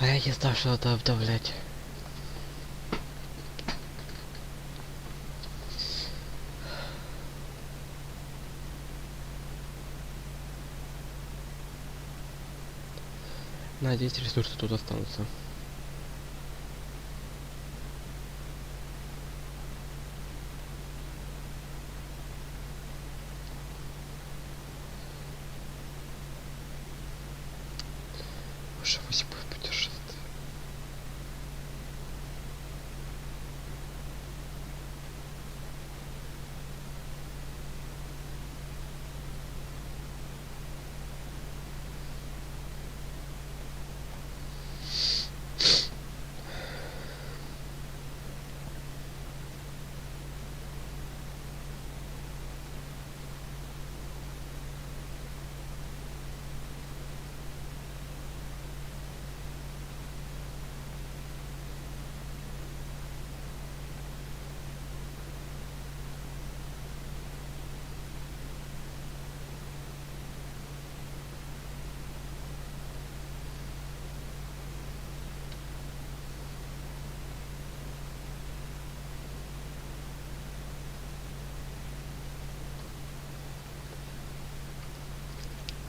я не знал, что надо обновлять. Надеюсь, ресурсы тут останутся. Уже 8 путешествий.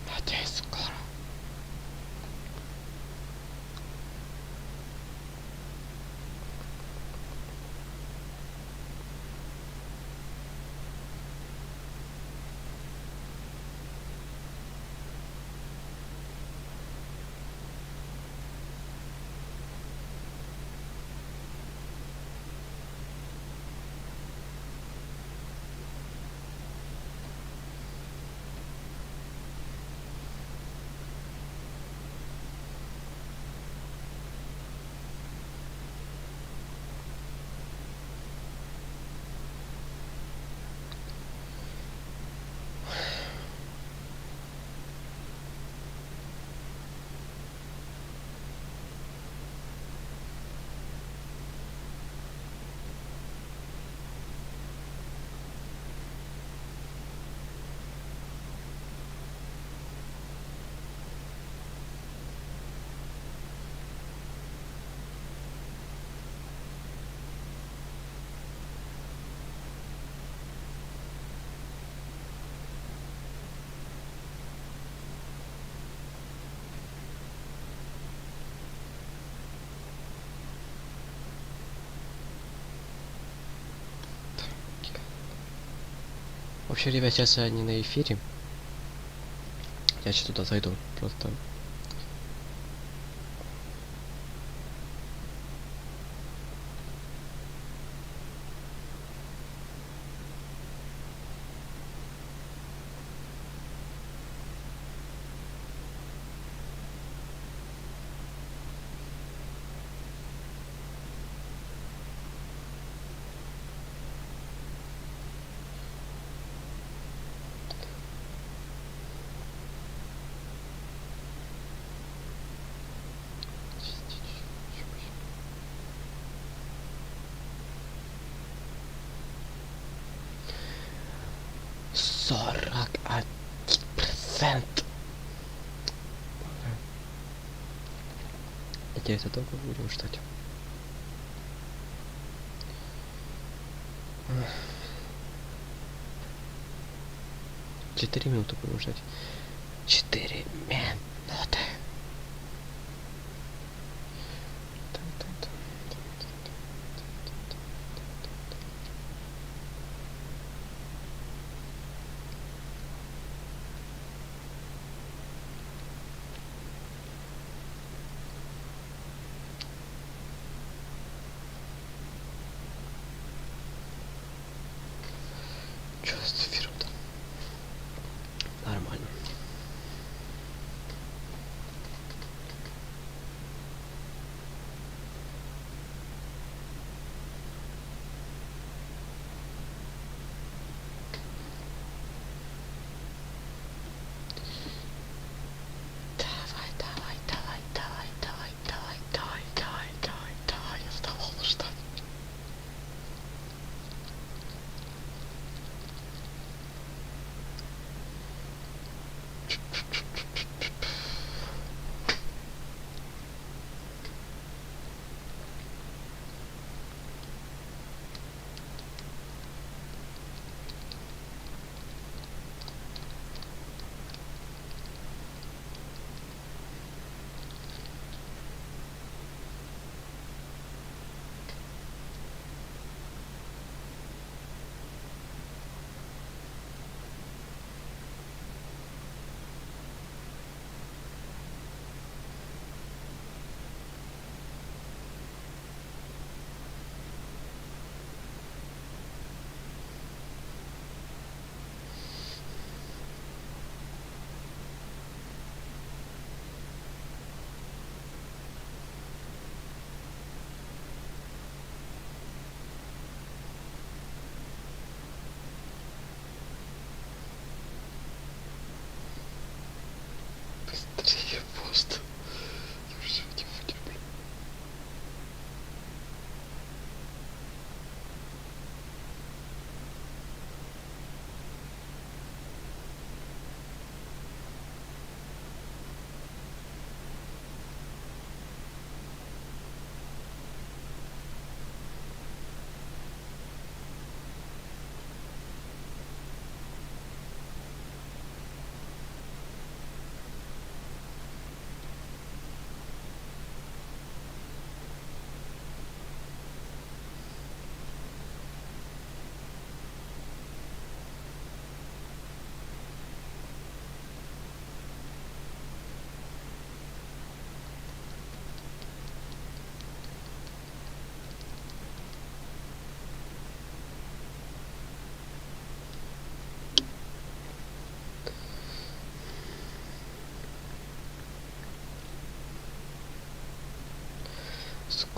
Надеюсь, скоро. Вообще, ребят, сейчас я не на эфире. Я сейчас туда зайду. Просто. Сорок один процент. Надеюсь, это долго будем ждать. Четыре минуты будем ждать. 4 минуты. Что с эфиром-то? Нормально.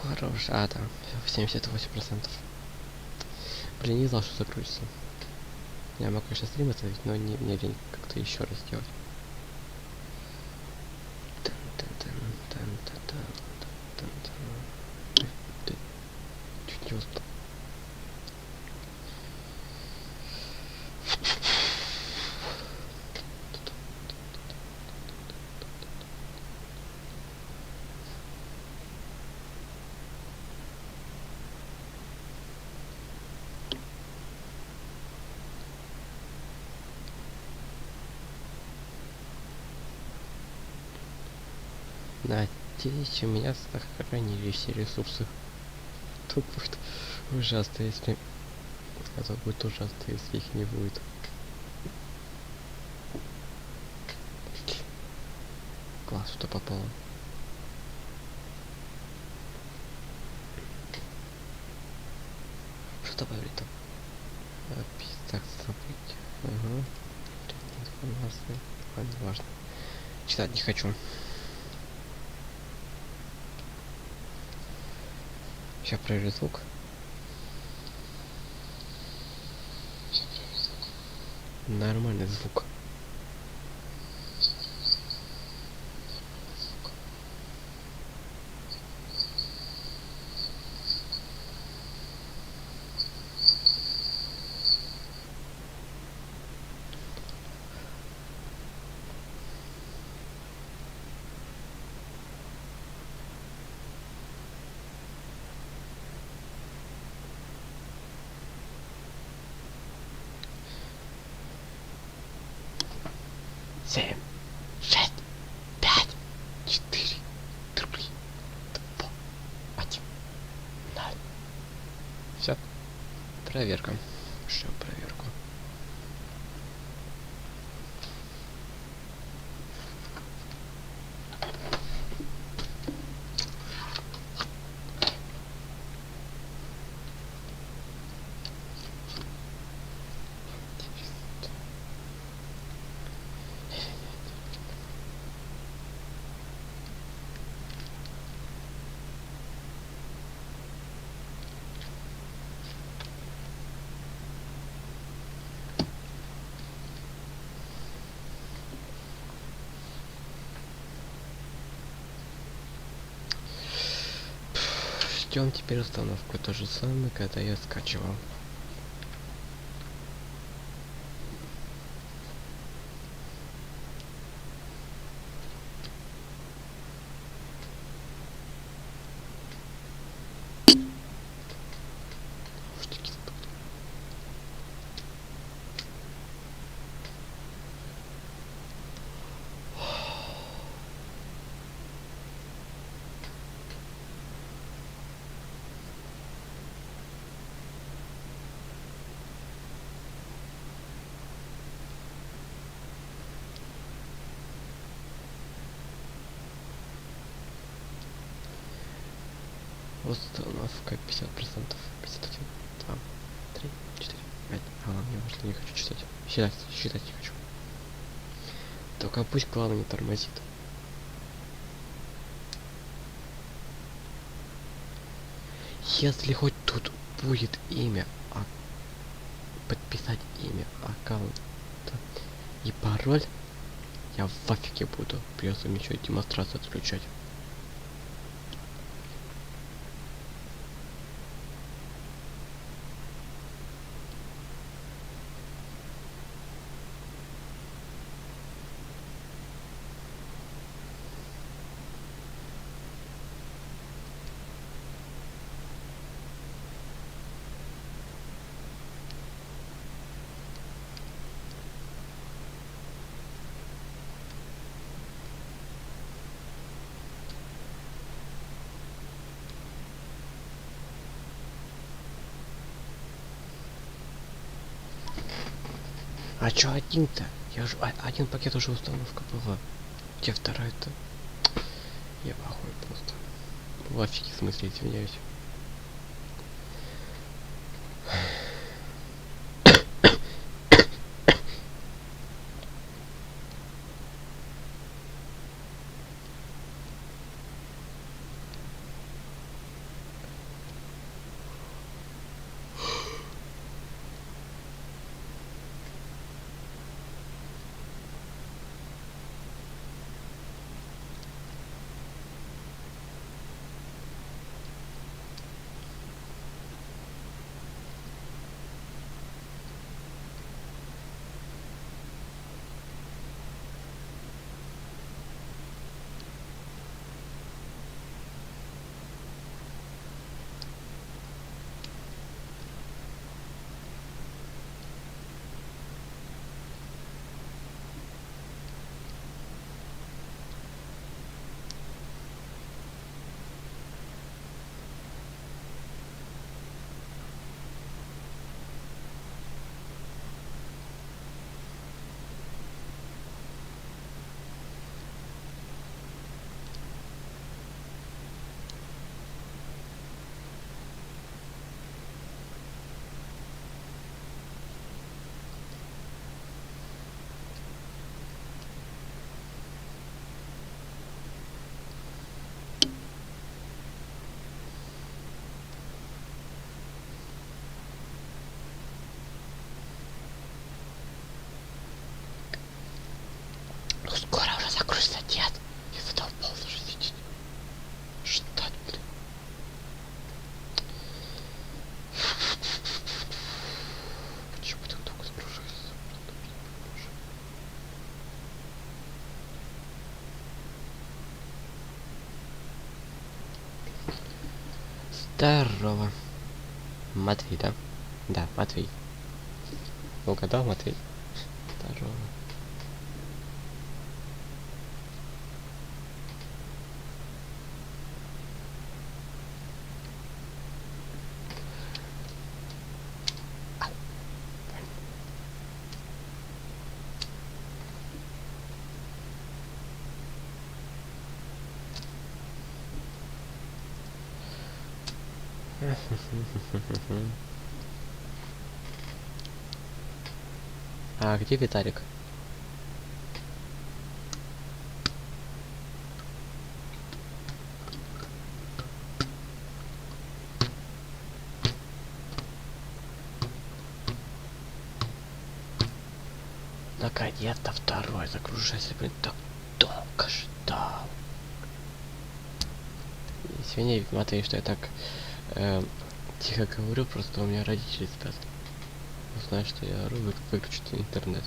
Хорош. А, там, 78%. Блин, не знал, что закрутится. Я могу, конечно, стрим оставить, но не, мне лень как-то еще раз делать. Чуть не успел. Надеюсь, у меня сохранились все ресурсы. Тут будет ужасно, если... Это будет ужасно, если их не будет. Класс, что попало. Что добавить там? Список событий. Ага. Информация. Ладно, важно. Читать не хочу. Сейчас проверю звук. Нормальный звук. Семь, 6, 5, 4, 3, 2, 1, 0. Все. Проверка. Что проверку? Ждем теперь установку. То же самое, когда я скачивал. Установка 50%. 51, 2, 3, 4, 5. А ладно, мне важно, не хочу читать. Считать не хочу. Только пусть главное не тормозит. Если хоть тут будет имя, подписать имя аккаунта и пароль, я в афиге буду. Придется мне еще демонстрацию отключать. А чё один-то? Я же один пакет уже установка была. Где вторая-то? Я плохой просто. В офиге, в смысле, извиняюсь. Здорово. Матвей, да? Да, Матвей. Угадал, Матвей? Здорово. А где Виталик? Наконец-то второй загружается, блин, так долго ждал. Извини, Матвей, что я так тихо говорю, просто у меня родители спят. Узнают, что я ору, выключить интернет.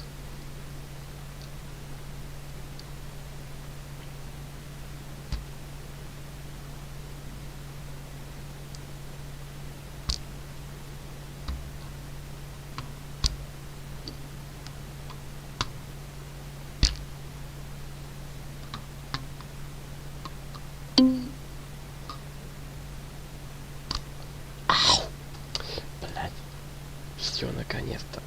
Блять, все наконец-то.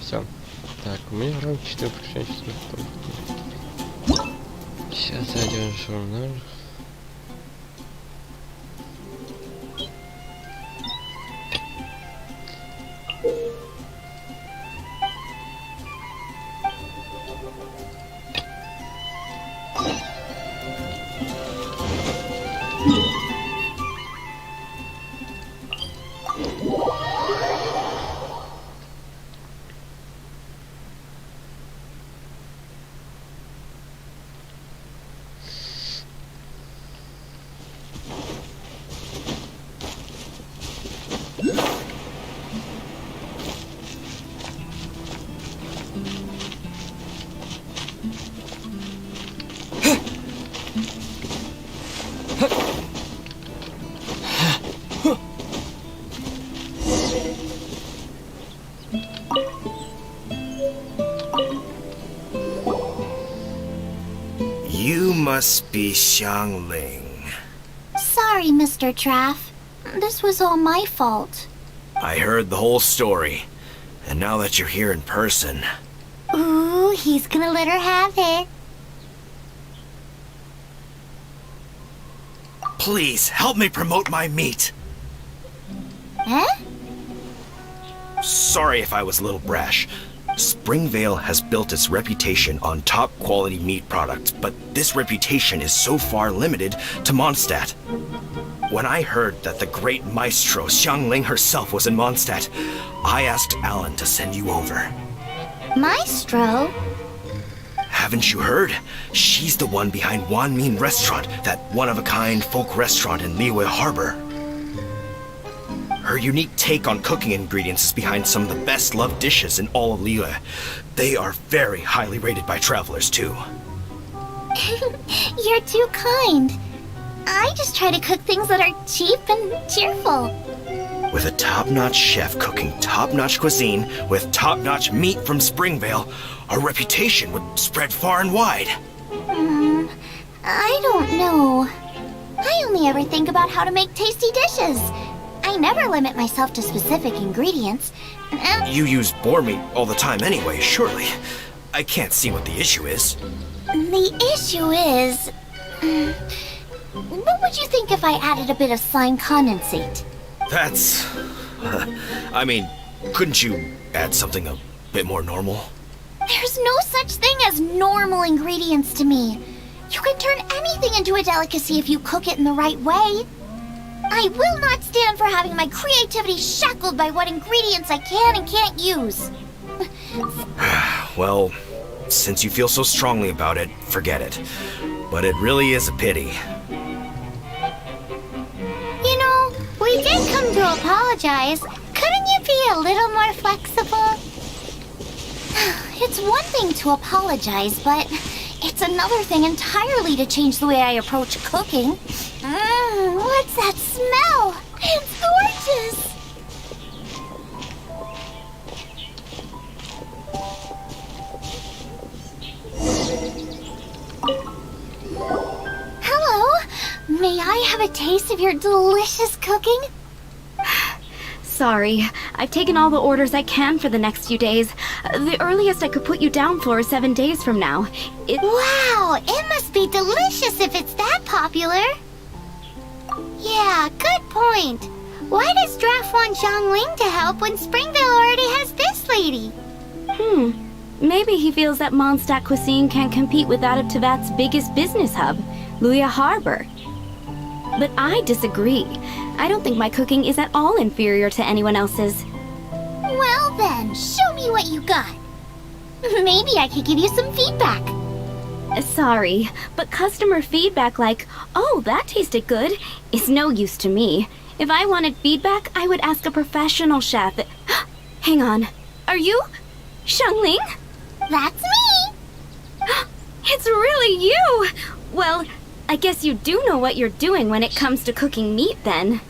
Все. Так, у меня ранг 4 приключения. Сейчас зайдем в журнал. You must be Xiangling. Sorry, Mr. Traff. This was all my fault. I heard the whole story, and now that you're here in person... Ooh, he's gonna let her have it. Please, help me promote my meat. Huh? Sorry if I was a little brash. Springvale has built its reputation on top quality meat products, but this reputation is so far limited to Mondstadt. When I heard that the great maestro Xiangling herself was in Mondstadt, I asked Alan to send you over. Maestro? Haven't you heard? She's the one behind Wanmin Restaurant, that one-of-a-kind folk restaurant in Liyue Harbor. Her unique take on cooking ingredients is behind some of the best-loved dishes in all of Liyue. They are very highly rated by travelers, too. You're too kind. I just try to cook things that are cheap and cheerful. With a top-notch chef cooking top-notch cuisine with top-notch meat from Springvale, our reputation would spread far and wide. I don't know. I only ever think about how to make tasty dishes. I never limit myself to specific ingredients. You use boar meat all the time anyway, surely. I can't see what the issue is. The issue is... what would you think if I added a bit of slime condensate? That's... I mean, couldn't you add something a bit more normal? There's no such thing as normal ingredients to me. You can turn anything into a delicacy if you cook it in the right way. I will not stand for having my creativity shackled by what ingredients I can and can't use. Well, since you feel so strongly about it, forget it. But it really is a pity. You know, we did come to apologize. Couldn't you be a little more flexible? It's one thing to apologize, but it's another thing entirely to change the way I approach cooking. What's that smell? It's gorgeous! Hello? May I have a taste of your delicious cooking? Sorry, I've taken all the orders I can for the next few days. The earliest I could put you down for is 7 days from now. Wow, it must be delicious if it's that popular. Yeah, good point. Why does Draft want Xiangling to help when Springvale already has this lady? Maybe he feels that Mondstadt cuisine can't compete with that of Teyvat's biggest business hub, Liyue Harbor. But I disagree. I don't think my cooking is at all inferior to anyone else's. Well then, show me what you got. Maybe I could give you some feedback. Sorry, but customer feedback like, "Oh, that tasted good," is no use to me. If I wanted feedback, I would ask a professional chef. Hang on. Are you Xiangling? That's me! It's really you! Well, I guess you do know what you're doing when it comes to cooking meat then.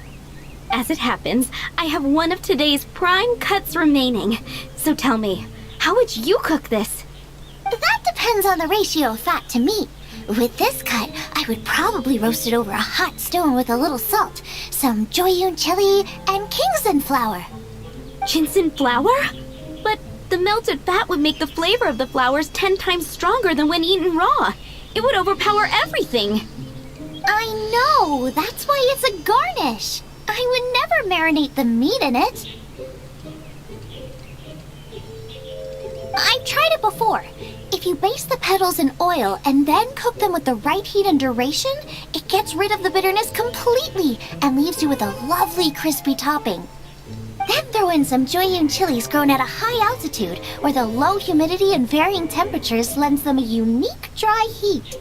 As it happens, I have one of today's prime cuts remaining. So tell me, how would you cook this? That depends on the ratio of fat to meat. With this cut, I would probably roast it over a hot stone with a little salt, some Joyun chili, and Kingston flour. Ginseng flour? But the melted fat would make the flavor of the flowers 10 times stronger than when eaten raw. It would overpower everything. I know, that's why it's a garnish. I would never marinate the meat in it. I've tried it before. If you baste the petals in oil and then cook them with the right heat and duration, it gets rid of the bitterness completely and leaves you with a lovely crispy topping. Then throw in some Joyun chilies grown at a high altitude where the low humidity and varying temperatures lends them a unique dry heat.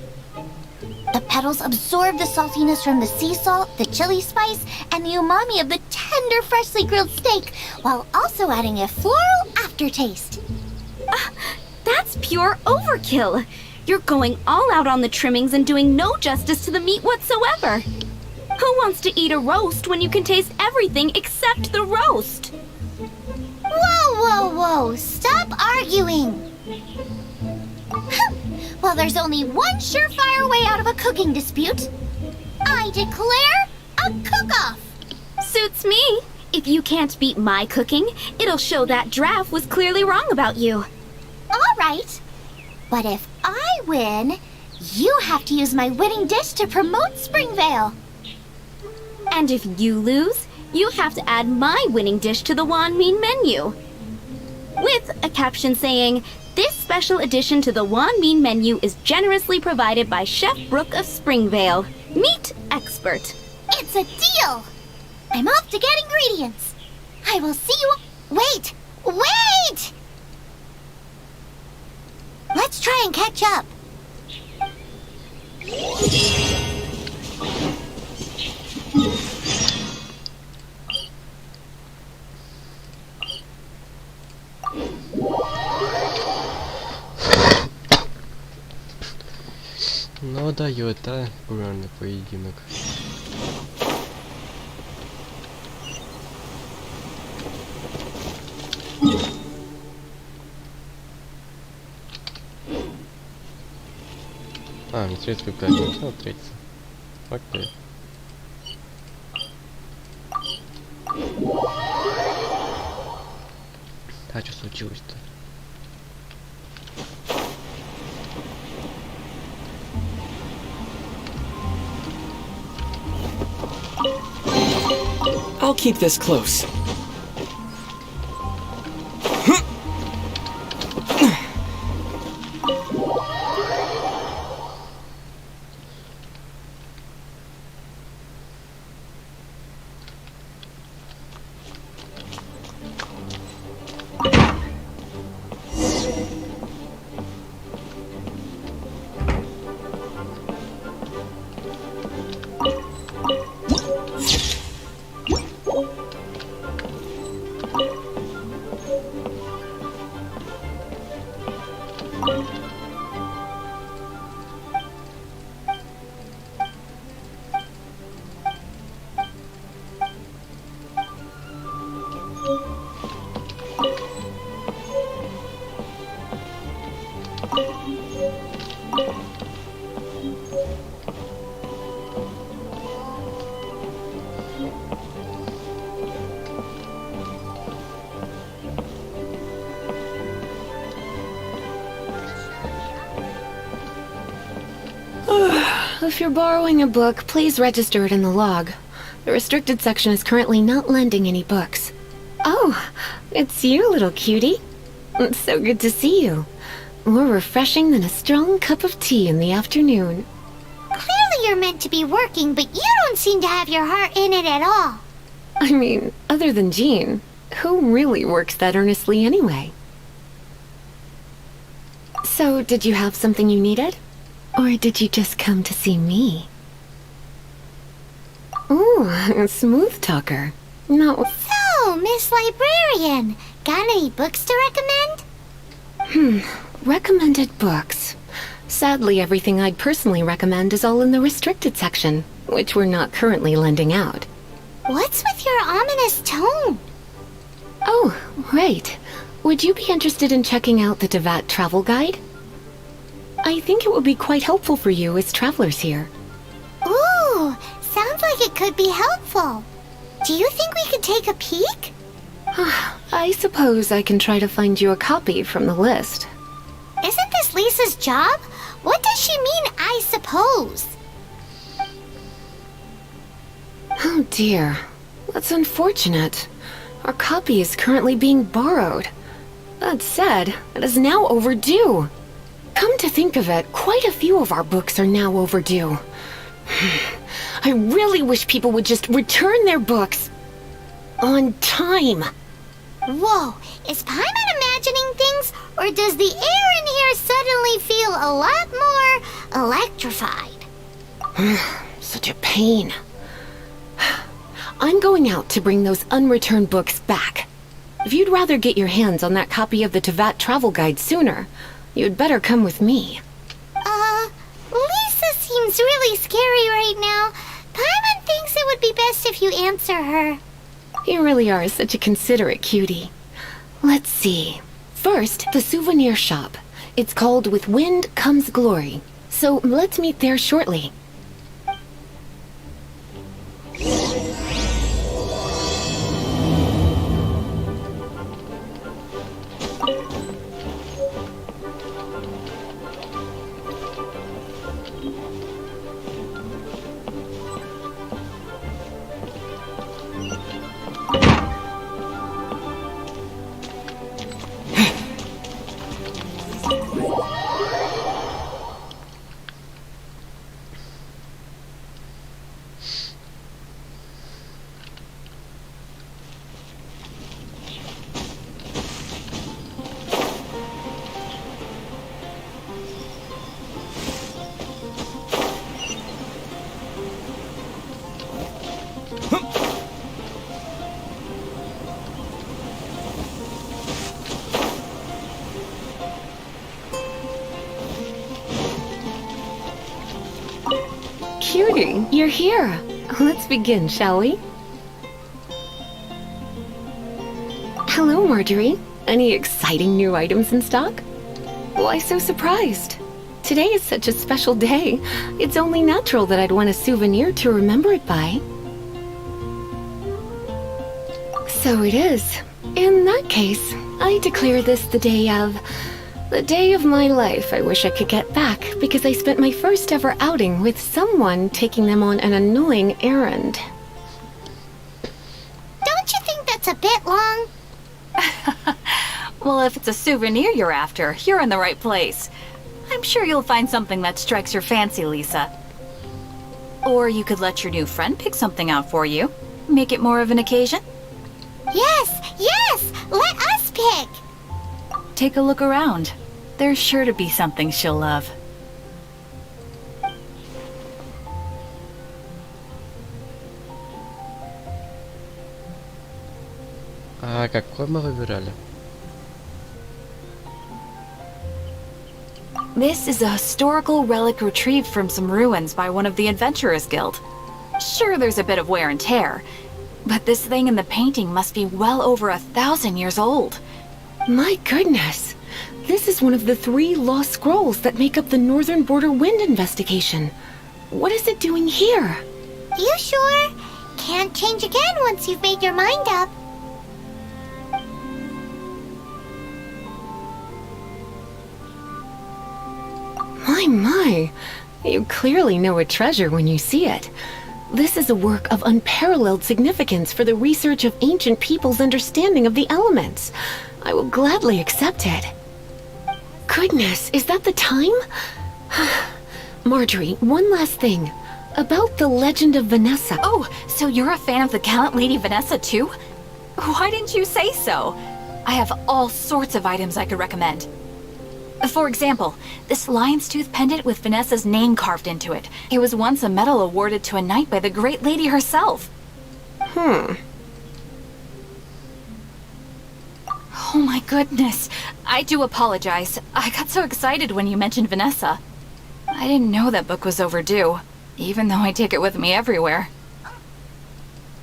The petals absorb the saltiness from the sea salt, the chili spice, and the umami of the tender, freshly grilled steak, while also adding a floral aftertaste. That's pure overkill. You're going all out on the trimmings and doing no justice to the meat whatsoever. Who wants to eat a roast when you can taste everything except the roast? Whoa, whoa, whoa! Stop arguing! Well, there's only one surefire way out of a cooking dispute. I declare a cook-off! Suits me. If you can't beat my cooking, it'll show that Draft was clearly wrong about you. All right. But if I win, you have to use my winning dish to promote Springvale. And if you lose, you have to add my winning dish to the Wanmin menu. With a caption saying, "This special addition to the Wanmin menu is generously provided by Chef Brooke of Springvale, meat expert." It's a deal! I'm off to get ingredients. I will see you... Wait! Wait! Let's try and catch up. Ну дает, а, популярный поединок. А, не третий пятница, а третий. Окей. А что случилось-то? I'll keep this close. If you're borrowing a book, please register it in the log. The restricted section is currently not lending any books. Oh, it's you, little cutie. It's so good to see you. More refreshing than a strong cup of tea in the afternoon. Clearly you're meant to be working, but you don't seem to have your heart in it at all. I mean, other than Jean, who really works that earnestly anyway? So, did you have something you needed? Or did you just come to see me? Ooh, a smooth talker. No. So, Miss Librarian, got any books to recommend? Recommended books. Sadly, everything I'd personally recommend is all in the restricted section, which we're not currently lending out. What's with your ominous tone? Oh, right. Would you be interested in checking out the Tevat travel guide? I think it would be quite helpful for you as travelers here. Ooh, sounds like it could be helpful. Do you think we could take a peek? I suppose I can try to find you a copy from the list. Isn't this Lisa's job? What does she mean, I suppose? Oh dear. That's unfortunate. Our copy is currently being borrowed. That said, it is now overdue. Come to think of it, quite a few of our books are now overdue. I really wish people would just return their books on time. Whoa, is Paimon imagining things, or does the air in here suddenly feel a lot more electrified? Such a pain. I'm going out to bring those unreturned books back. If you'd rather get your hands on that copy of the Tevat travel guide sooner, you'd better come with me. Lisa seems really scary right now. Paimon thinks it would be best if you answer her. You really are such a considerate cutie. Let's see. First, the souvenir shop. It's called With Wind Comes Glory. So let's meet there shortly. Cutie, you're here. Let's begin, shall we? Hello, Marjorie. Any exciting new items in stock? Why so surprised? Today is such a special day. It's only natural that I'd want a souvenir to remember it by. So it is. In that case, I declare this the day of my life I wish I could get back, because I spent my first ever outing with someone taking them on an annoying errand. Don't you think that's a bit long? Well, if it's a souvenir you're after, you're in the right place. I'm sure you'll find something that strikes your fancy, Lisa. Or you could let your new friend pick something out for you. Make it more of an occasion. Yes, let us pick. Take a look around. There's sure to be something she'll love. А какой мы выбирали? This is a historical relic retrieved from some ruins by one of the Adventurers Guild. Sure, there's a bit of wear and tear, but this thing in the painting must be well over 1,000 years old. My goodness! This is one of the 3 lost scrolls that make up the Northern Border Wind investigation. What is it doing here? You sure? Can't change again once you've made your mind up. My. You clearly know a treasure when you see it. This is a work of unparalleled significance for the research of ancient people's understanding of the elements. I will gladly accept it. Goodness, is that the time? Marjorie, one last thing. About the legend of Vanessa. Oh, so you're a fan of the gallant Lady Vanessa too? Why didn't you say so? I have all sorts of items I could recommend. For example, this lion's tooth pendant with Vanessa's name carved into it. It was once a medal awarded to a knight by the great lady herself. Hmm. Oh my goodness. I do apologize. I got so excited when you mentioned Vanessa. I didn't know that book was overdue, even though I take it with me everywhere.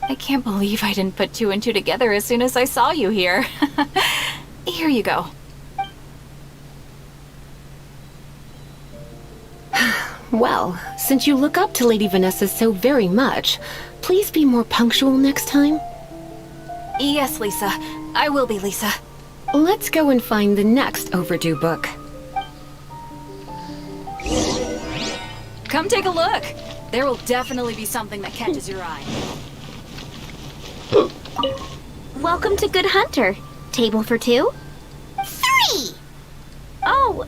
I can't believe I didn't put two and two together as soon as I saw you here. Here you go. Well, since you look up to Lady Vanessa so very much, please be more punctual next time. Yes, Lisa. I will be, Lisa. Let's go and find the next overdue book. Come take a look. There will definitely be something that catches your eye. Welcome to Good Hunter. Table for two? 3! Oh,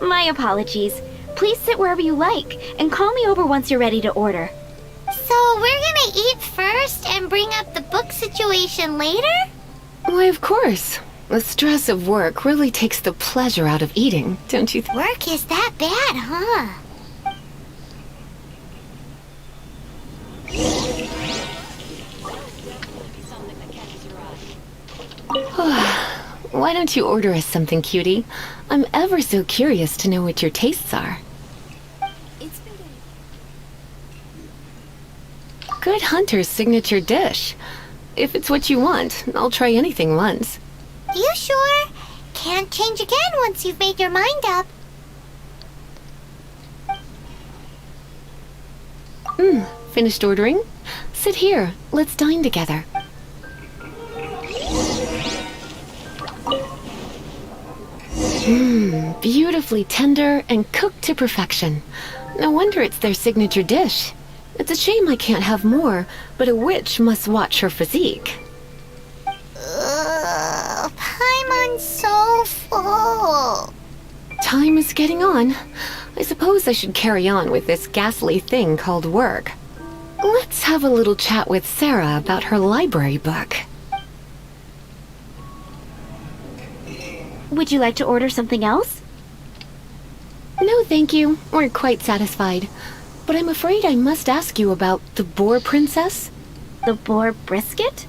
my apologies. Please sit wherever you like, and call me over once you're ready to order. So we're gonna eat first and bring up the book situation later? Why, of course. The stress of work really takes the pleasure out of eating, don't you think? Work is that bad, huh? Why don't you order us something, cutie? I'm ever so curious to know what your tastes are. Good Hunter's signature dish. If it's what you want, I'll try anything once. You sure? Can't change again once you've made your mind up. Finished ordering? Sit here. Let's dine together. Beautifully tender and cooked to perfection. No wonder it's their signature dish. It's a shame I can't have more, but a witch must watch her physique. Paimon's so full. Time is getting on. I suppose I should carry on with this ghastly thing called work. Let's have a little chat with Sarah about her library book. Would you like to order something else? No, thank you. We're quite satisfied. But I'm afraid I must ask you about the Boar Princess. The boar brisket?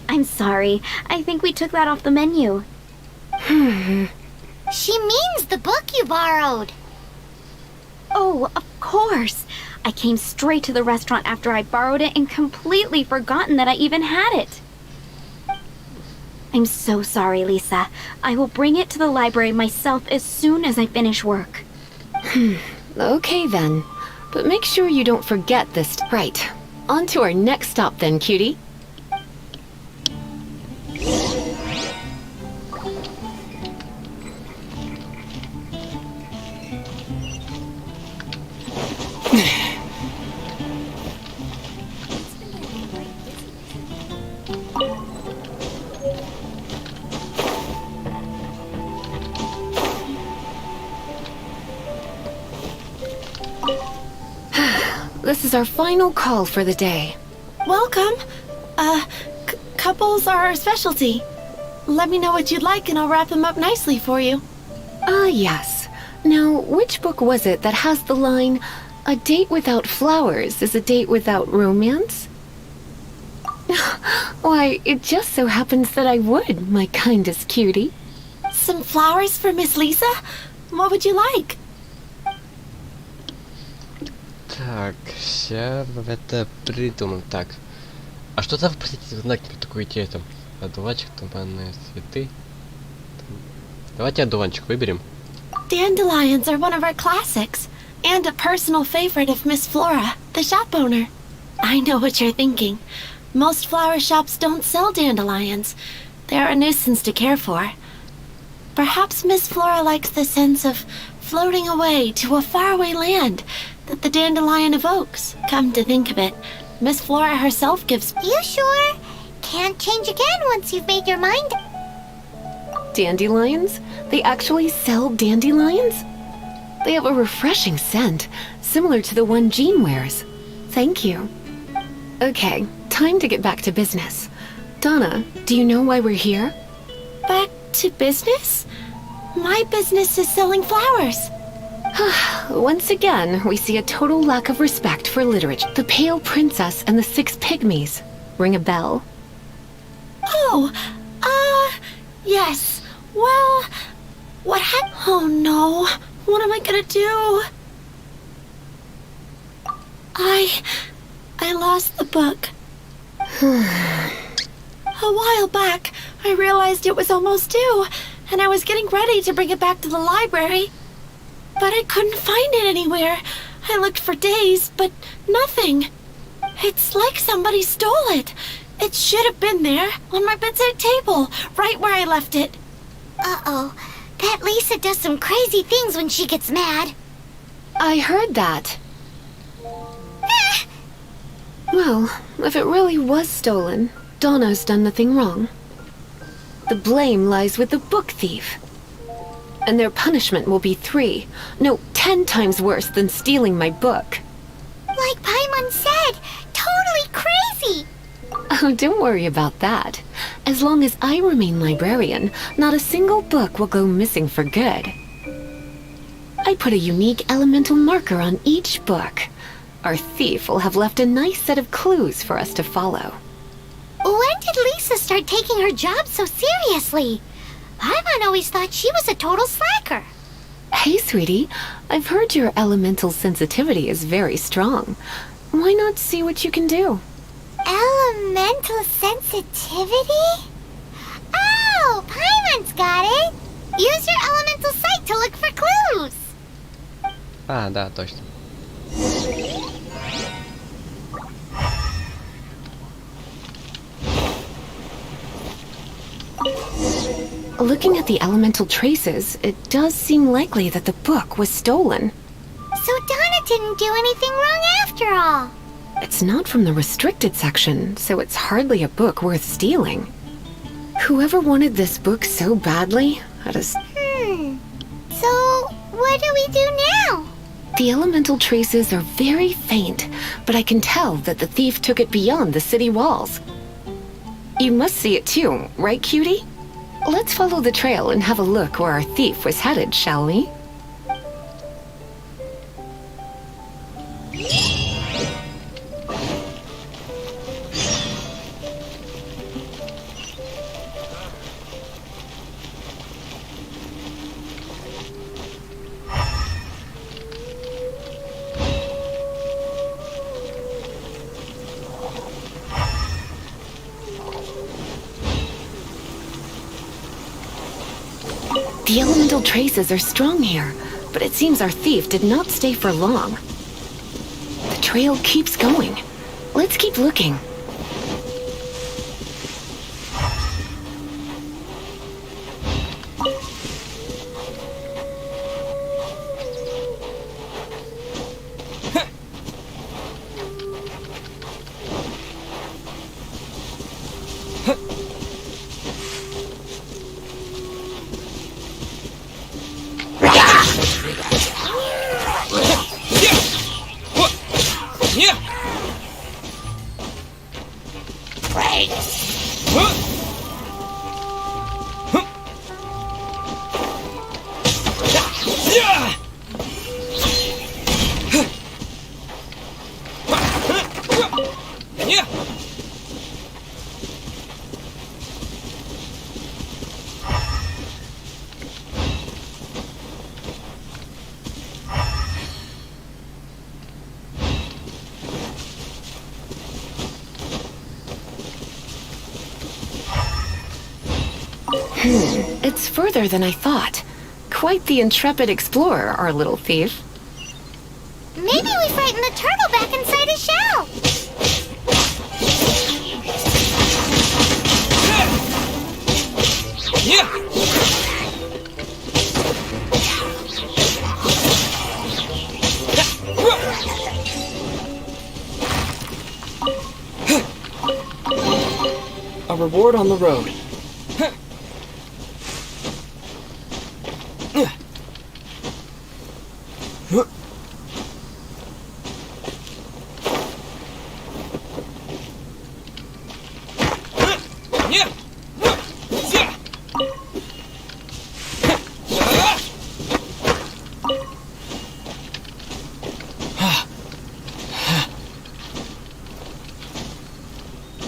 I'm sorry. I think we took that off the menu. She means the book you borrowed. Oh, of course. I came straight to the restaurant after I borrowed it and completely forgotten that I even had it. I'm so sorry, Lisa. I will bring it to the library myself as soon as I finish work. Okay then. But make sure you don't forget this. Right. On to our next stop then, cutie. This is our final call for the day. Welcome. Couples are our specialty. Let me know what you'd like and I'll wrap them up nicely for you. Ah, yes. Now, which book was it that has the line, "A date without flowers is a date without romance"? Why, it just so happens that I would, my kindest cutie. Some flowers for Miss Lisa? What would you like? Так, сейчас это придумал. Так. А что там, простите, за знаки такой идея там? Одуванчик, туманные цветы. Давайте одуванчик выберем. Dandelions are one of our classics, and a personal favorite of Miss Flora, the shop owner. I know what you're thinking. Most flower shops don't sell dandelions. They're a nuisance to care for. Perhaps Miss Flora likes the sense of floating away to a faraway land that the dandelion evokes. Come to think of it, Miss Flora herself gives... You sure? Can't change again once you've made your mind up. Dandelions? They actually sell dandelions? They have a refreshing scent, similar to the one Jean wears. Thank you. Okay, time to get back to business. Donna, do you know why we're here? Back to business? My business is selling flowers. Once again, we see a total lack of respect for literature. The Pale Princess and the Six Pygmies. Ring a bell? Oh, yes. Well, what happened? Oh no, what am I gonna do? I lost the book. A while back, I realized it was almost due, and I was getting ready to bring it back to the library. But I couldn't find it anywhere. I looked for days, but nothing. It's like somebody stole it. It should have been there, on my bedside table, right where I left it. Uh-oh. That Lisa does some crazy things when she gets mad. I heard that. Well, if it really was stolen, Donna's done nothing wrong. The blame lies with the book thief. And their punishment will be 10 times worse than stealing my book. Like Paimon said, totally crazy. Oh, don't worry about that. As long as I remain librarian, not a single book will go missing for good. I put a unique elemental marker on each book. Our thief will have left a nice set of clues for us to follow. When did Lisa start taking her job so seriously? Paimon always thought she was a total slacker. Hey, sweetie, I've heard your elemental sensitivity is very strong. Why not see what you can do? Elemental sensitivity? Oh, Paimon's got it! Use your elemental sight to look for clues! А, да, точно. Looking at the elemental traces, it does seem likely that the book was stolen. So Donna didn't do anything wrong after all. It's not from the restricted section, so it's hardly a book worth stealing. Whoever wanted this book so badly had a... So, what do we do now? The elemental traces are very faint, but I can tell that the thief took it beyond the city walls. You must see it too, right, cutie? Let's follow the trail and have a look where our thief was headed, shall we? The elemental traces are strong here, but it seems our thief did not stay for long. The trail keeps going. Let's keep looking. It's further than I thought. Quite the intrepid explorer, our little thief. Maybe we frightened the turtle back inside his shell. A reward on the road.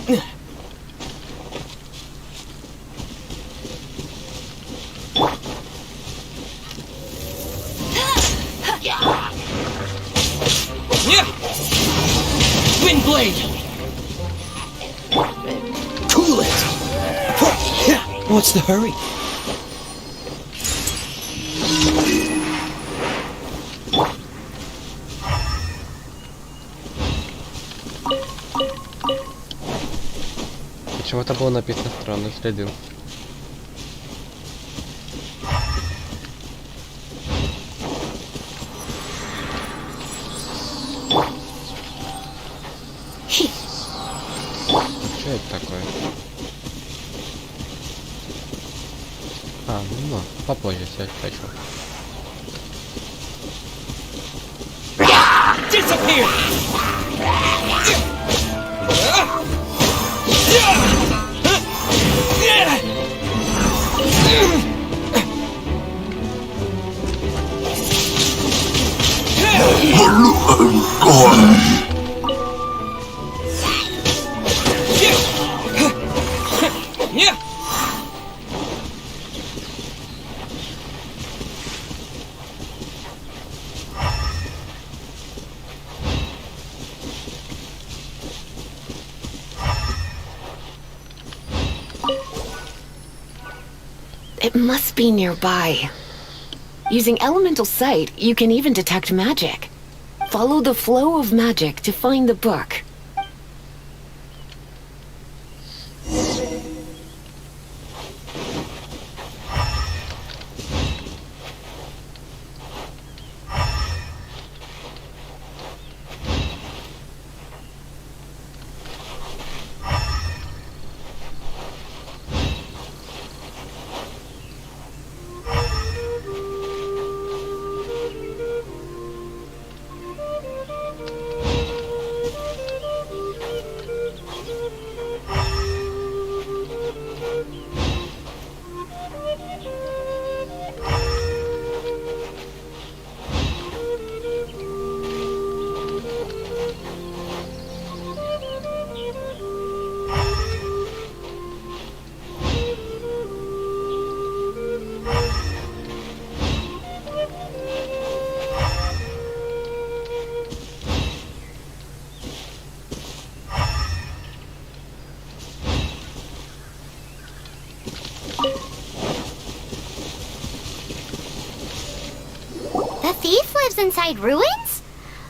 Wind blade! Cool it! What's the hurry? Почему-то было написано странные следы. Что это такое? А, ну, попозже, если хочу. Disappear! It must be nearby. Using elemental sight, you can even detect magic. Follow the flow of magic to find the book. The thief lives inside ruins?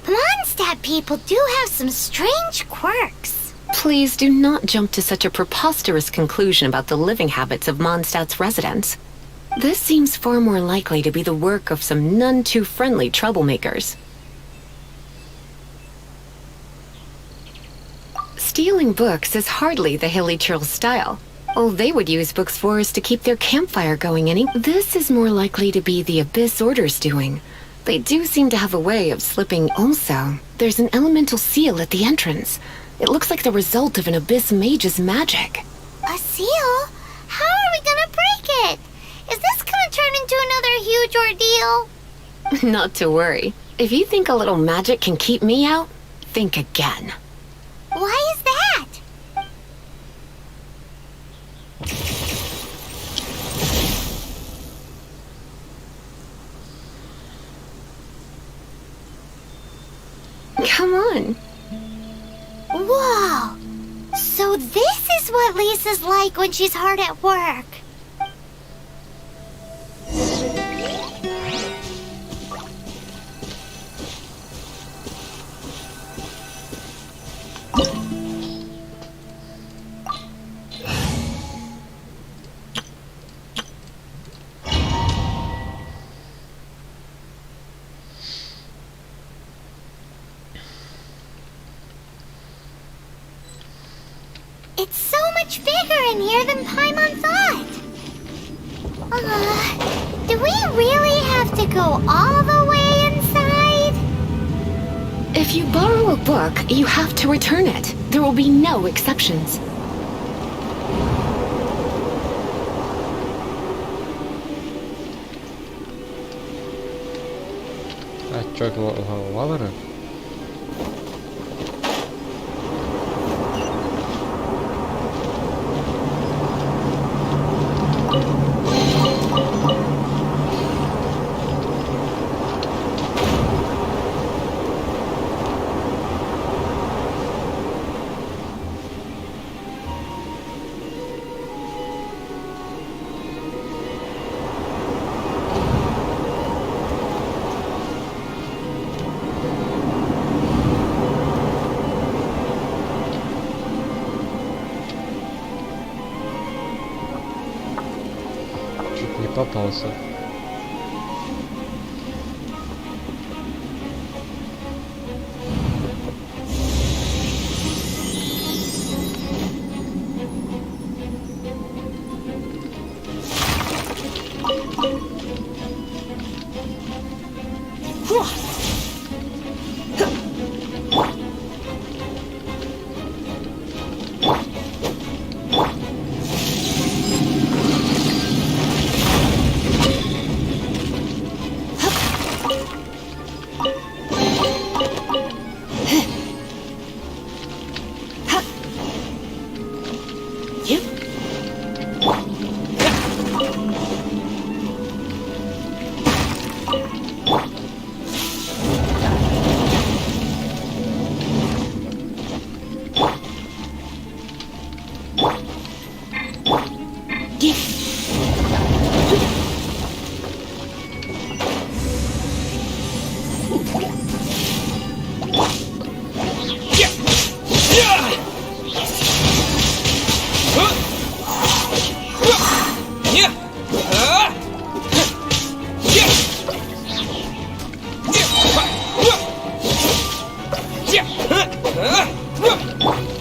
Mondstadt people do have some strange quirks. Please do not jump to such a preposterous conclusion about the living habits of Mondstadt's residents. This seems far more likely to be the work of some none too friendly troublemakers. Stealing books is hardly the Hilly Churl's style. All they would use books for is to keep their campfire going This is more likely to be the Abyss Order's doing. They do seem to have a way of slipping also. There's an elemental seal at the entrance. It looks like the result of an Abyss mage's magic. A seal? How are we gonna break it? Is this gonna turn into another huge ordeal? Not to worry. If you think a little magic can keep me out, think again. Why is that? Come on. Whoa! So this is what Lisa's like when she's hard at work. It's so much bigger in here than Paimon thought. Do we really have to go all the way inside? If you borrow a book, you have to return it. There will be no exceptions. Попался.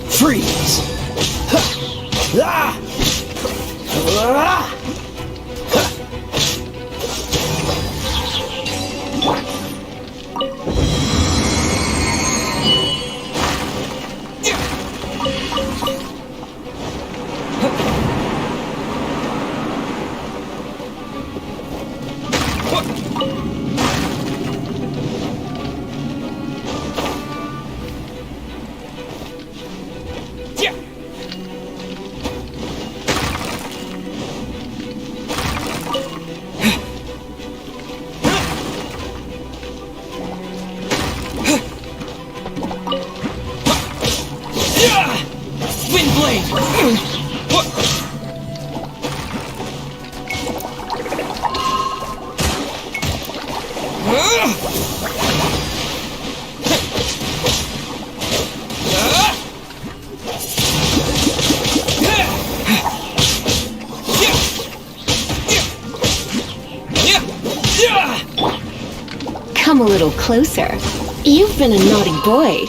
Freeze! Ah! Ah! Come a little closer. You've been a naughty boy.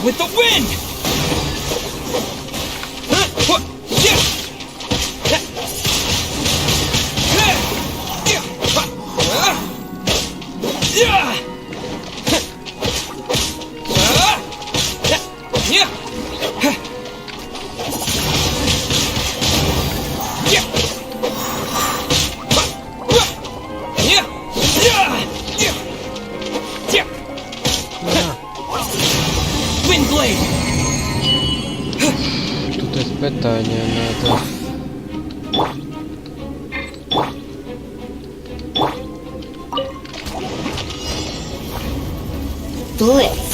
With the wind! Тут испытание надо. Blitz.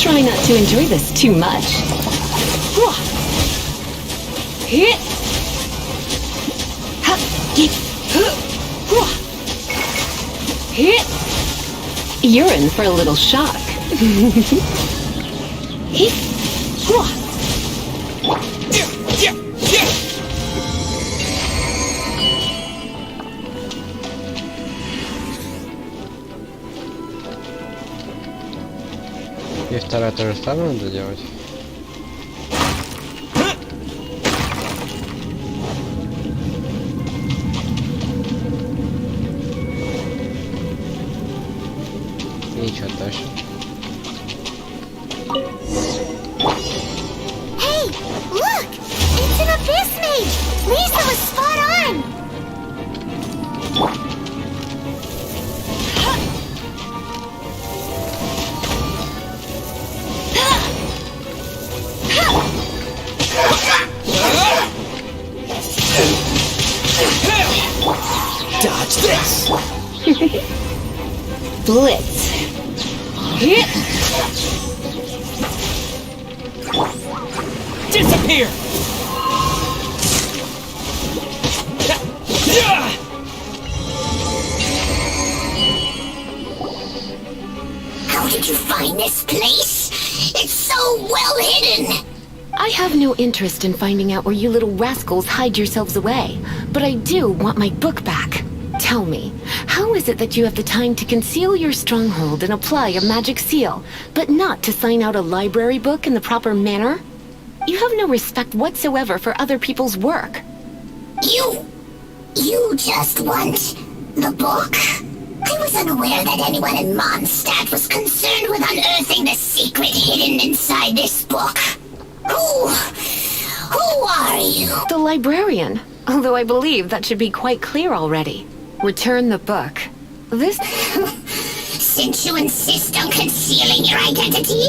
Try not to enjoy this too much. You're in for a little shock. И вторая то же самое надо делать. И что дальше? Hey, look! It's an abyss right! Lisa was spot on! Dodge this! Blitz. Disappear! How did you find this place? It's so well hidden! I have no interest in finding out where you little rascals hide yourselves away, but I do want my book back. Tell me, how is it that you have the time to conceal your stronghold and apply a magic seal, but not to sign out a library book in the proper manner? You have no respect whatsoever for other people's work. You just want the book? I was unaware that anyone in Mondstadt was concerned with unearthing the secret hidden inside this book. Who are you? The librarian, although I believe that should be quite clear already. Return the book. This... Since you insist on concealing your identity,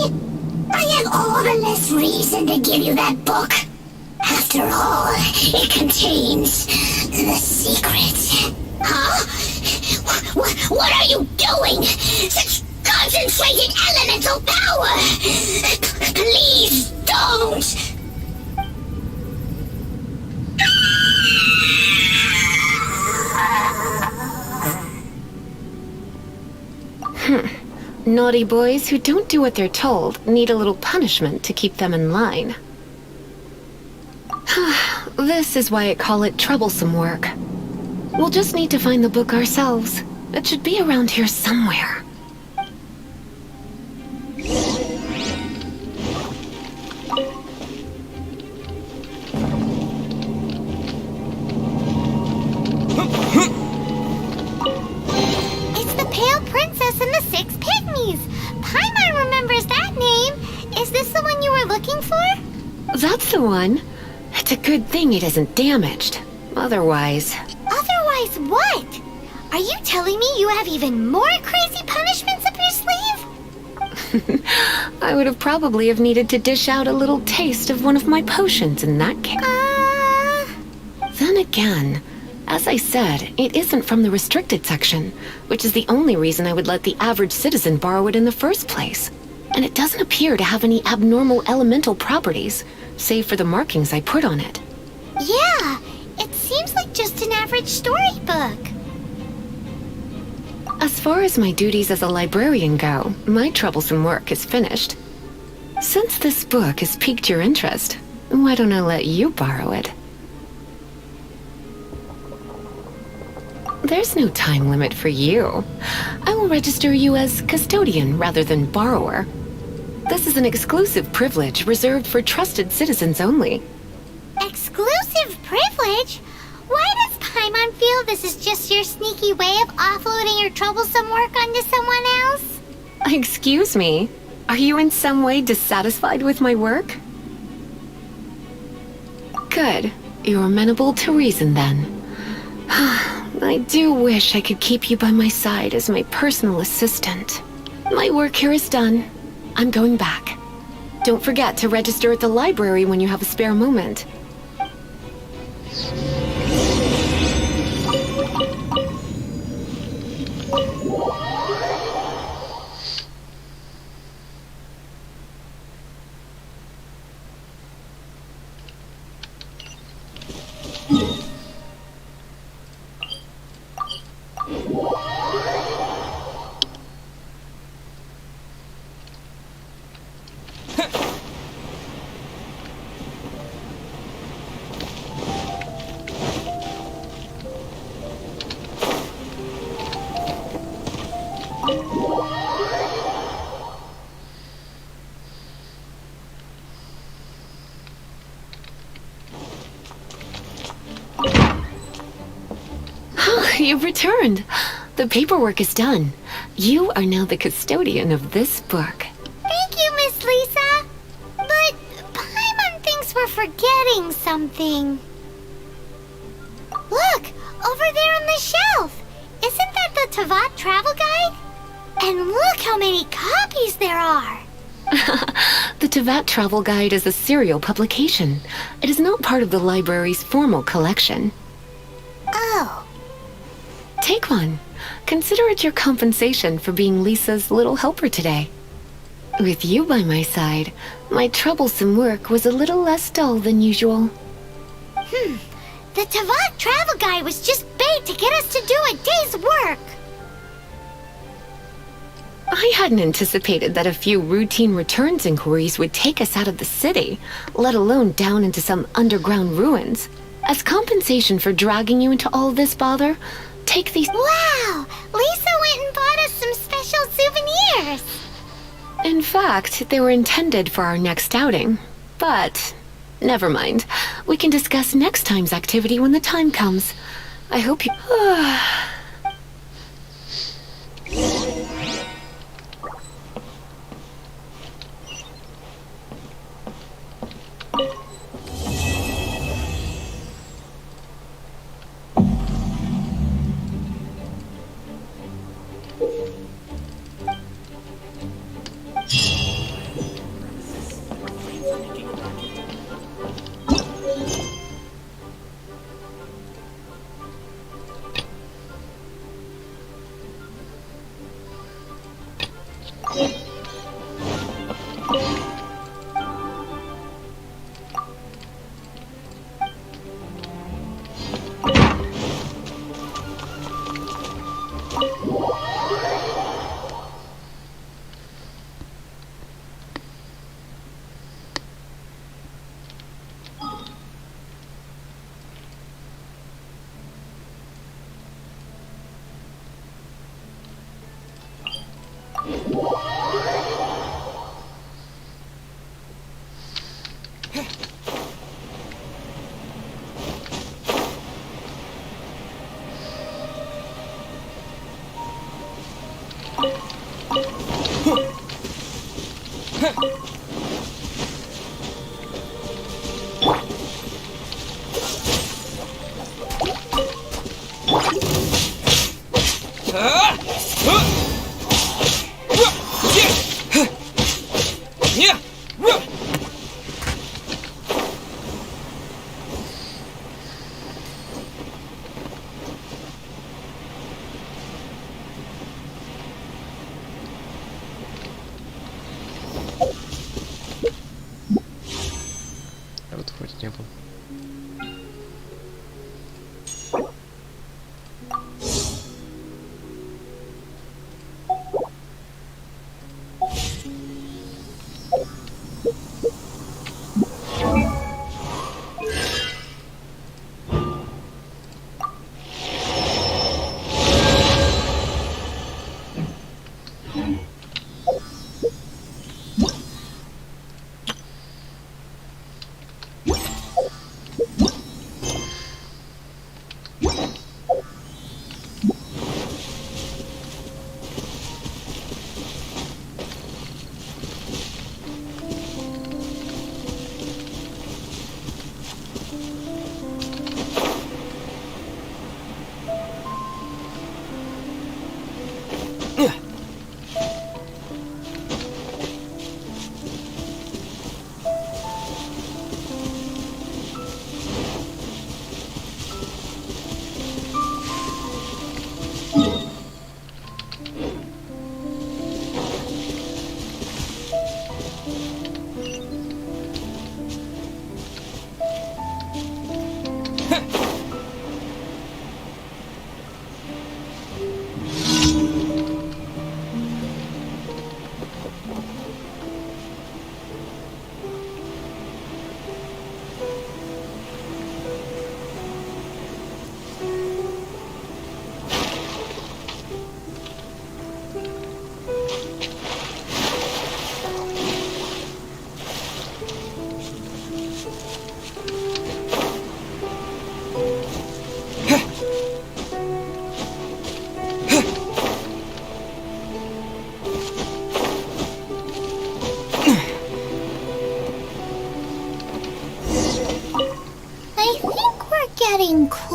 I have all the less reason to give you that book. After all, it contains the secret. Huh? What are you doing? Such concentrated elemental power! Please don't! Naughty boys who don't do what they're told need a little punishment to keep them in line. This is why I call it troublesome work. We'll just need to find the book ourselves. It should be around here somewhere. It's the Pale Princess and the Six Pygmies! Paimon remembers that name! Is this the one you were looking for? That's the one. It's a good thing it isn't damaged. Otherwise... Otherwise what? Are you telling me you have even more crazy punishments up your sleeve? I would have probably have needed to dish out a little taste of one of my potions in that case. Then again, as I said, it isn't from the restricted section, which is the only reason I would let the average citizen borrow it in the first place. And it doesn't appear to have any abnormal elemental properties, save for the markings I put on it. Yeah, it seems like just an average storybook. As far as my duties as a librarian go, my troublesome work is finished. Since this book has piqued your interest, why don't I let you borrow it? There's no time limit for you. I will register you as custodian rather than borrower. This is an exclusive privilege reserved for trusted citizens only. Exclusive privilege? Why does Paimon feel this is just your sneaky way of offloading your troublesome work onto someone else? Excuse me, are you in some way dissatisfied with my work? Good, you're amenable to reason then. I do wish I could keep you by my side as my personal assistant. My work here is done. I'm going back. Don't forget to register at the library when you have a spare moment. You've returned. The paperwork is done. You are now the custodian of this book. Thank you, Miss Lisa. But Paimon thinks we're forgetting something. Look, over there on the shelf. Isn't that the Tavat travel guide? And look how many copies there are. The Tavat Travel Guide is a serial publication. It is not part of the library's formal collection. Oh. Take one. Consider it your compensation for being Lisa's little helper today. With you by my side, my troublesome work was a little less dull than usual. The Tavat travel guide was just bait to get us to do a day's work. I hadn't anticipated that a few routine returns inquiries would take us out of the city, let alone down into some underground ruins. As compensation for dragging you into all this bother, take these— Wow! Lisa went and bought us some special souvenirs. In fact, they were intended for our next outing. But never mind. We can discuss next time's activity when the time comes. I hope you— А вот вроде не было.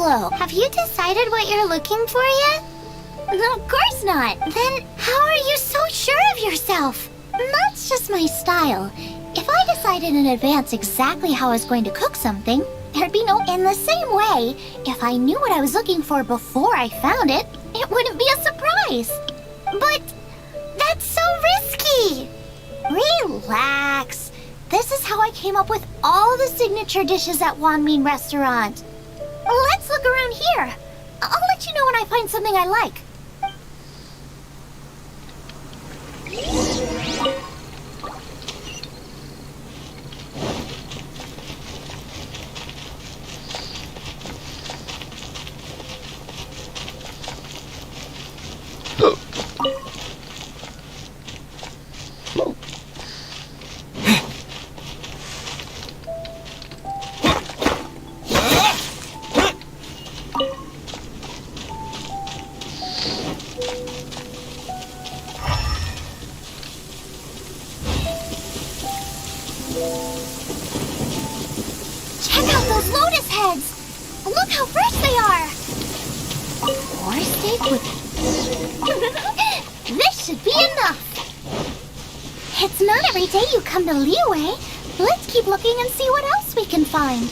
hello. Have you decided what you're looking for yet? Of course not. Then how are you so sure of yourself? That's just my style. If I decided in advance exactly how I was going to cook something, there'd be no... In the same way, if I knew what I was looking for before I found it, it wouldn't be a surprise. But that's so risky. Relax. This is how I came up with all the signature dishes at Wanmin Restaurant. Let's look around here. I'll let you know when I find something I like. Check out those lotus heads! Look how fresh they are! Or steak with... This should be enough! It's not every day you come to Liyue. Let's keep looking and see what else we can find.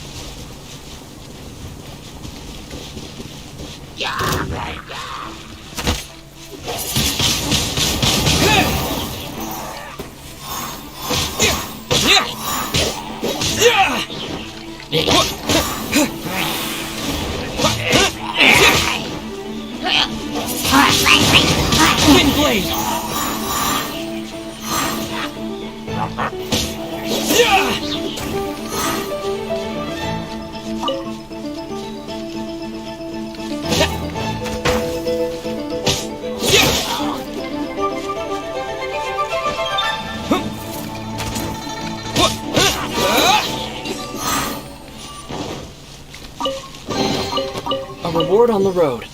Wind blade! A reward on the road.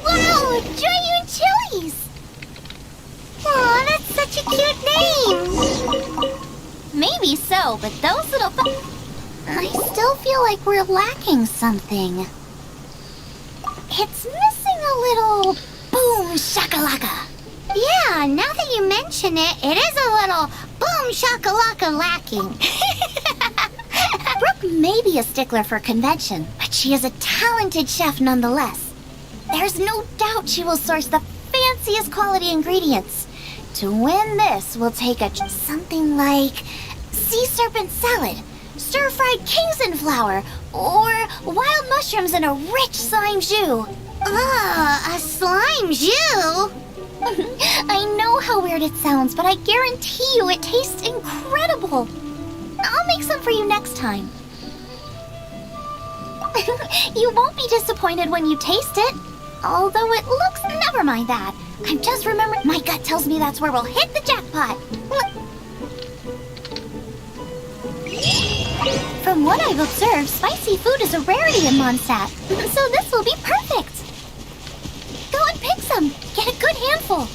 Wow, Giant Chilies! Aw, that's such a cute name! Maybe so, but those little... I still feel like we're lacking something. It's missing a little boom shakalaka. Yeah, now that you mention it, it is a little boom shakalaka lacking. Brooke may be a stickler for convention, but she is a talented chef nonetheless. There's no doubt she will source the fanciest quality ingredients. To win this, we'll take something like sea serpent salad, stir-fried Kingston flour, or wild mushrooms in a rich slime jus. A slime jus? I know how weird it sounds, but I guarantee you it tastes incredible. I'll make some for you next time. You won't be disappointed when you taste it. Although it looks... Never mind that. I'm just remembering... My gut tells me that's where we'll hit the jackpot. From what I've observed, spicy food is a rarity in Mondstadt, so this will be perfect. Go and pick some. Get a good handful.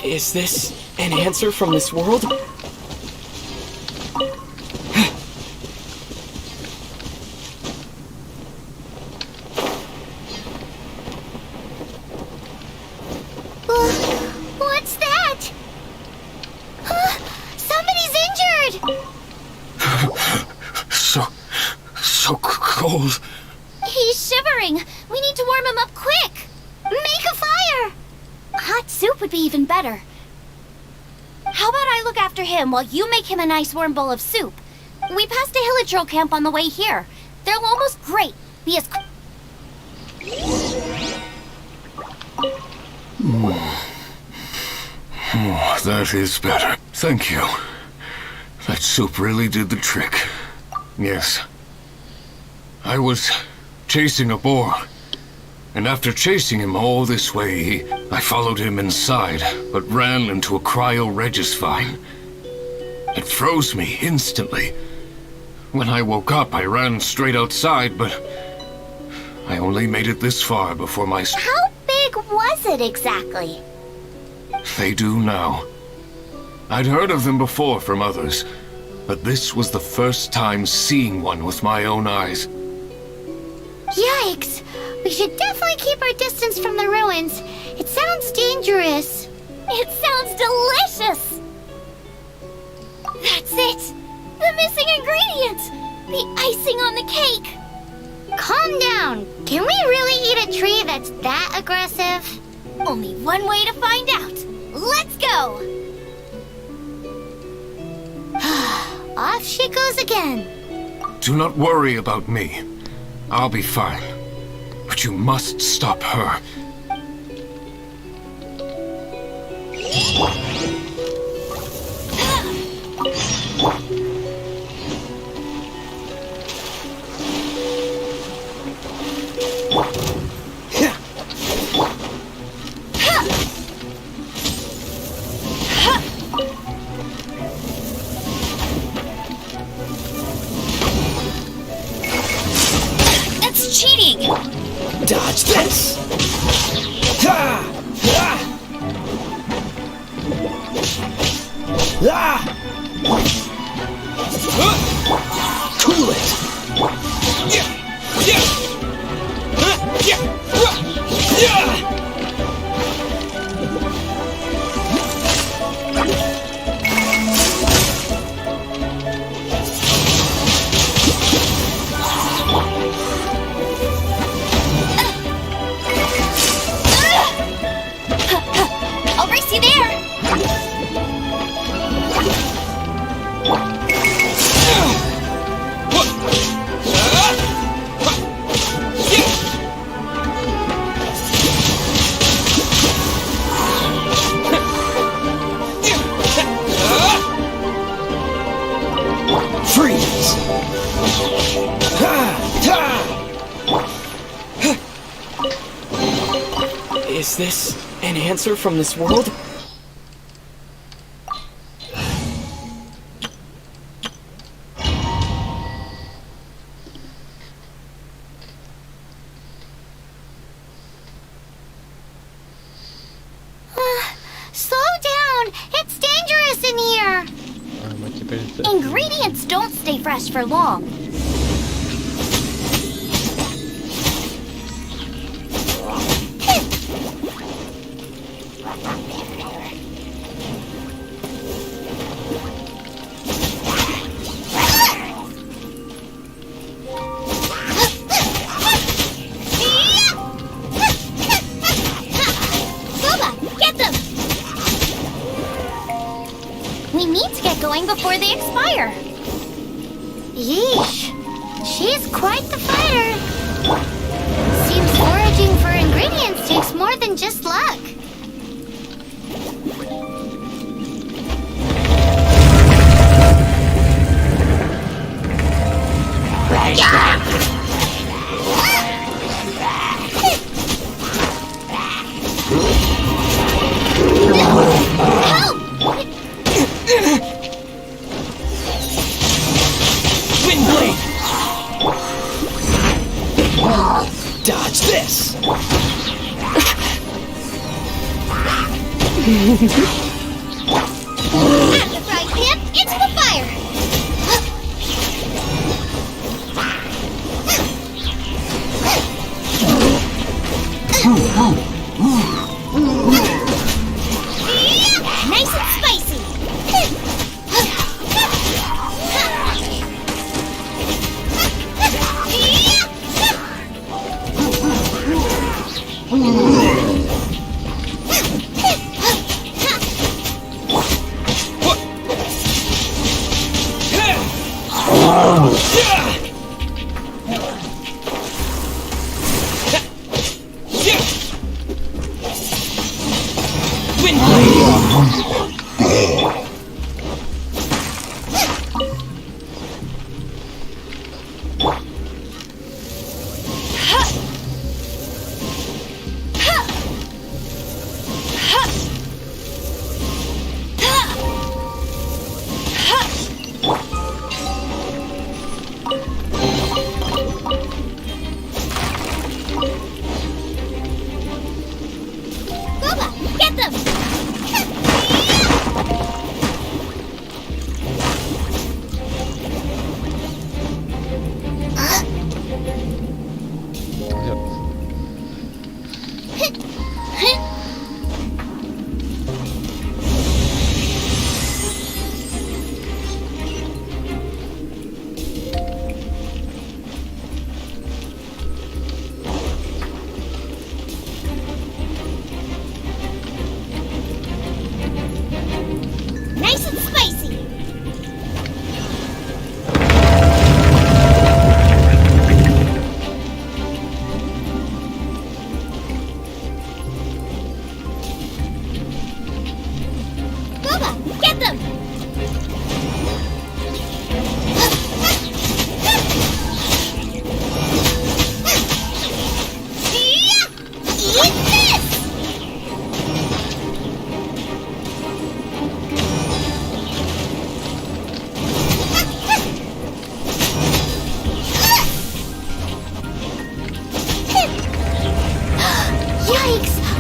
Is this an answer from this world? What's that? cold. He's shivering. We need to warm him up quick. Make a fire. Hot soup would be even better. How about I look after him while you make him a nice warm bowl of soup? We passed a Hillagero camp on the way here. They'll almost great. Be as Oh, that is better. Thank you. That soup really did the trick. Yes. I was chasing a boar. And after chasing him all this way, I followed him inside, but ran into a cryo-regis vine. It froze me instantly. When I woke up, I ran straight outside, but I only made it this far before my... How big was it exactly? They do now. I'd heard of them before from others, but this was the first time seeing one with my own eyes. Yikes! We should definitely keep our distance from the ruins. It sounds dangerous. It sounds delicious! That's it! The missing ingredient! The icing on the cake! Calm down. Can we really eat a tree that's that aggressive? Only one way to find out. Let's go! Off she goes again. Do not worry about me. I'll be fine. But you must stop her. That's cheating! Dodge this! Ha! Ha! Ah! Cool it! Yeah! Yeah! Yeah! Yeah! I'll race you there! Freeze! Is this an answer from this world? Slow down! It's dangerous in here! Мы теперь... Ingredients don't stay fresh for long. Get them! We need to get going before they expire. Yeesh. She's quite the fighter. Seems foraging for ingredients takes more than just luck. Windblade! Dodge this! Out of the frying pan, into the fire! Nice and spicy!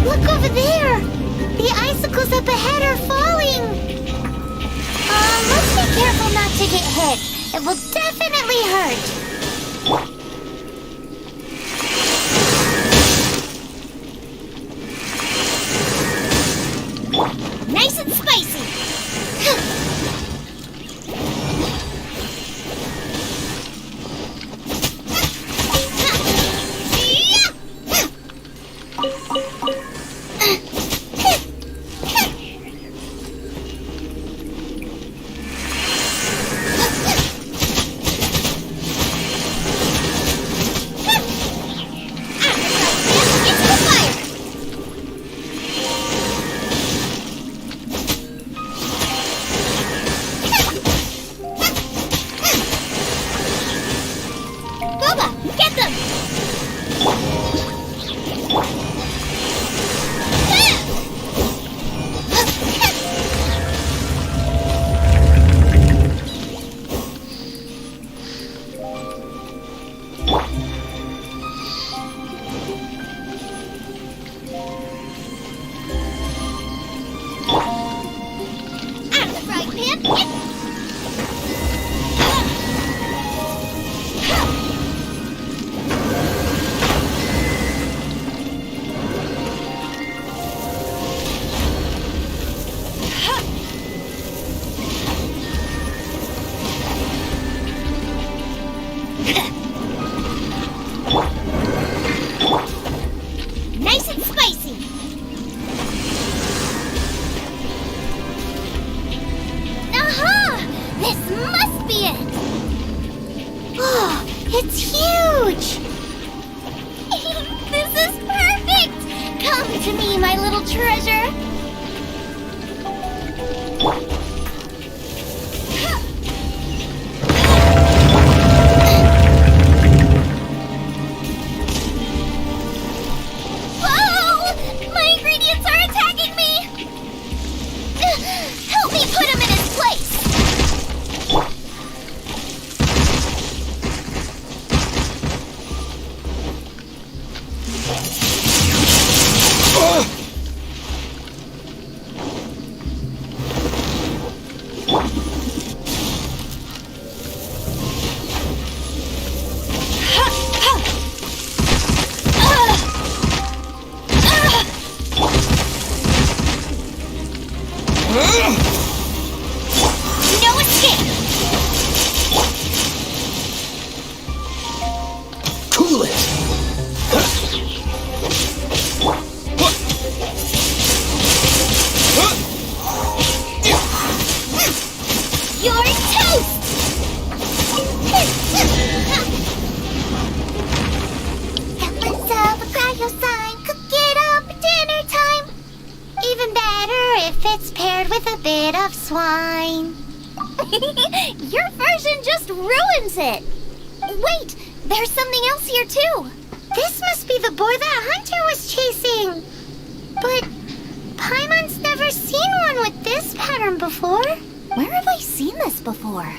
Look over there! The icicles up ahead are falling! Let's be careful not to get hit. It will definitely hurt. Nice and spicy! Nice and spicy! Aha! This must be it! Oh, it's huge! This is perfect! Come to me, my little treasure! Your version just ruins it! Wait, there's something else here too! This must be the boar that Hunter was chasing! But Paimon's never seen one with this pattern before. Where have I seen this before?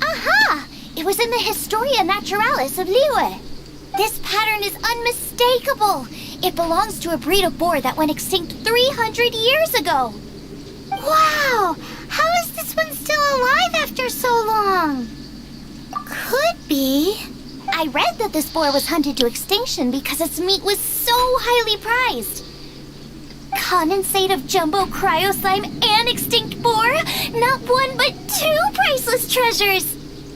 Aha! It was in the Historia Naturalis of Liyue. This pattern is unmistakable. It belongs to a breed of boar that went extinct 300 years ago. Wow! How is this one still alive after so long? Could be. I read that this boar was hunted to extinction because its meat was so highly prized. Condensate of jumbo cryo slime and extinct boar? Not one but two priceless treasures!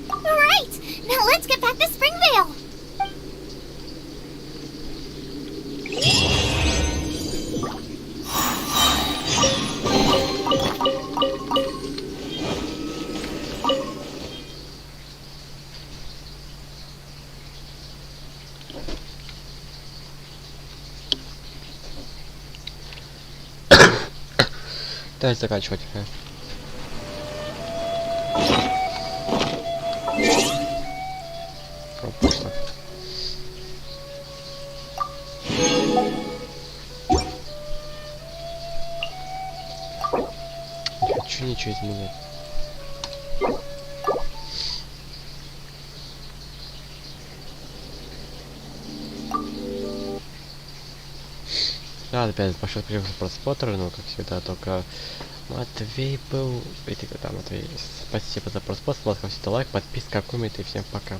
Right! Now let's get back to Springvale! Давайте заканчивать. Пропусто. Не хочу ничего изменять. Да, опять большой спасибо за просмотр, ну, как всегда, только Матвей был... И ты там, Матвей, спасибо за просмотр, ставьте лайк, подписка, коммент и всем пока.